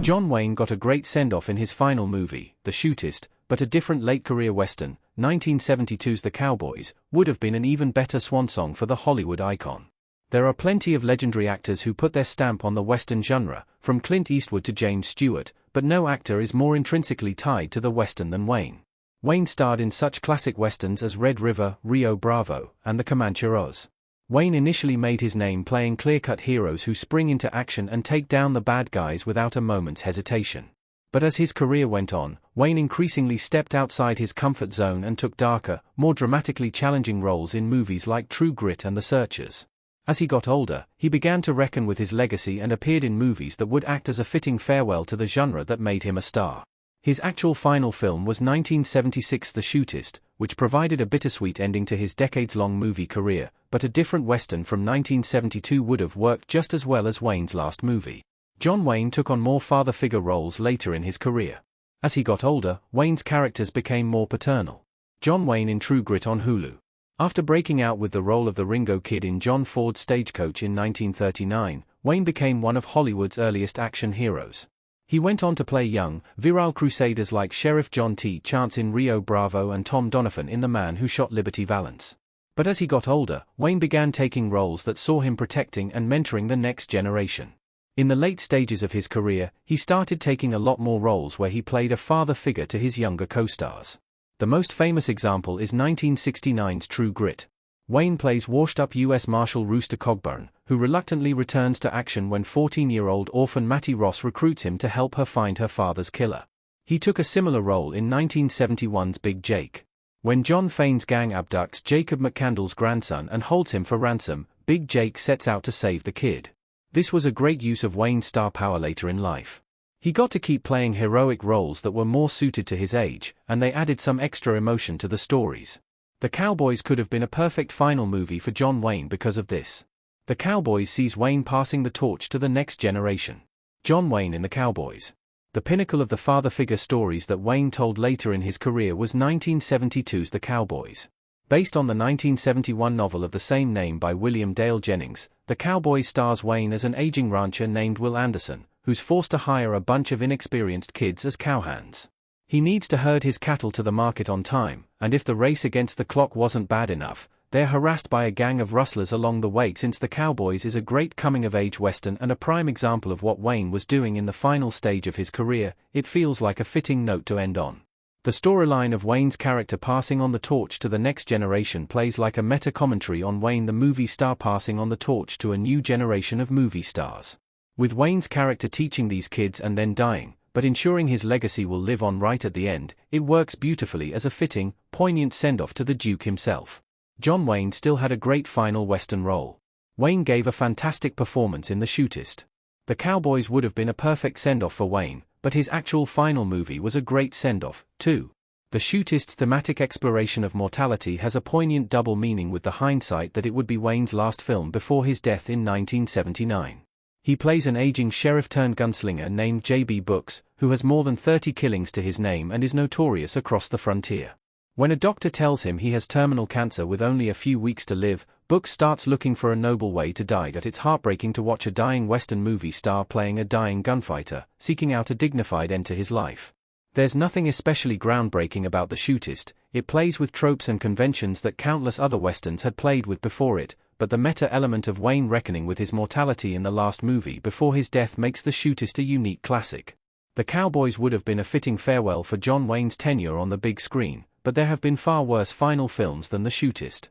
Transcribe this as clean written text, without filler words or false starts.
John Wayne got a great send-off in his final movie, The Shootist, but a different late-career western, 1972's The Cowboys, would have been an even better swan song for the Hollywood icon. There are plenty of legendary actors who put their stamp on the western genre, from Clint Eastwood to James Stewart, but no actor is more intrinsically tied to the western than Wayne. Wayne starred in such classic westerns as Red River, Rio Bravo, and The Comancheros. Wayne initially made his name playing clear-cut heroes who spring into action and take down the bad guys without a moment's hesitation. But as his career went on, Wayne increasingly stepped outside his comfort zone and took darker, more dramatically challenging roles in movies like True Grit and The Searchers. As he got older, he began to reckon with his legacy and appeared in movies that would act as a fitting farewell to the genre that made him a star. His actual final film was 1976's The Shootist, which provided a bittersweet ending to his decades-long movie career, but a different western from 1972 would have worked just as well as Wayne's last movie. John Wayne took on more father-figure roles later in his career. As he got older, Wayne's characters became more paternal. John Wayne in True Grit on Hulu. After breaking out with the role of the Ringo Kid in John Ford's Stagecoach in 1939, Wayne became one of Hollywood's earliest action heroes. He went on to play young, virile crusaders like Sheriff John T. Chance in Rio Bravo and Tom Donovan in The Man Who Shot Liberty Valance. But as he got older, Wayne began taking roles that saw him protecting and mentoring the next generation. In the late stages of his career, he started taking a lot more roles where he played a father figure to his younger co-stars. The most famous example is 1969's True Grit. Wayne plays washed-up U.S. Marshal Rooster Cogburn, who reluctantly returns to action when 14-year-old orphan Mattie Ross recruits him to help her find her father's killer. He took a similar role in 1971's Big Jake. When John Fane's gang abducts Jacob McCandless's grandson and holds him for ransom, Big Jake sets out to save the kid. This was a great use of Wayne's star power later in life. He got to keep playing heroic roles that were more suited to his age, and they added some extra emotion to the stories. The Cowboys could have been a perfect final movie for John Wayne because of this. The Cowboys sees Wayne passing the torch to the next generation. John Wayne in The Cowboys. The pinnacle of the father figure stories that Wayne told later in his career was 1972's The Cowboys. Based on the 1971 novel of the same name by William Dale Jennings, The Cowboys stars Wayne as an aging rancher named Will Anderson, who's forced to hire a bunch of inexperienced kids as cowhands. He needs to herd his cattle to the market on time, and if the race against the clock wasn't bad enough, they're harassed by a gang of rustlers along the way. Since The Cowboys is a great coming-of-age western and a prime example of what Wayne was doing in the final stage of his career, it feels like a fitting note to end on. The storyline of Wayne's character passing on the torch to the next generation plays like a meta-commentary on Wayne the movie star passing on the torch to a new generation of movie stars. With Wayne's character teaching these kids and then dying, but ensuring his legacy will live on right at the end, it works beautifully as a fitting, poignant send-off to the Duke himself. John Wayne still had a great final western role. Wayne gave a fantastic performance in The Shootist. The Cowboys would have been a perfect send-off for Wayne, but his actual final movie was a great send-off, too. The Shootist's thematic exploration of mortality has a poignant double meaning with the hindsight that it would be Wayne's last film before his death in 1979. He plays an aging sheriff-turned-gunslinger named J.B. Brooks, who has more than 30 killings to his name and is notorious across the frontier. When a doctor tells him he has terminal cancer with only a few weeks to live, Brooks starts looking for a noble way to die. It's heartbreaking to watch a dying Western movie star playing a dying gunfighter, seeking out a dignified end to his life. There's nothing especially groundbreaking about The Shootist. It plays with tropes and conventions that countless other Westerns had played with before it, but the meta-element of Wayne reckoning with his mortality in the last movie before his death makes The Shootist a unique classic. The Cowboys would have been a fitting farewell for John Wayne's tenure on the big screen, but there have been far worse final films than The Shootist.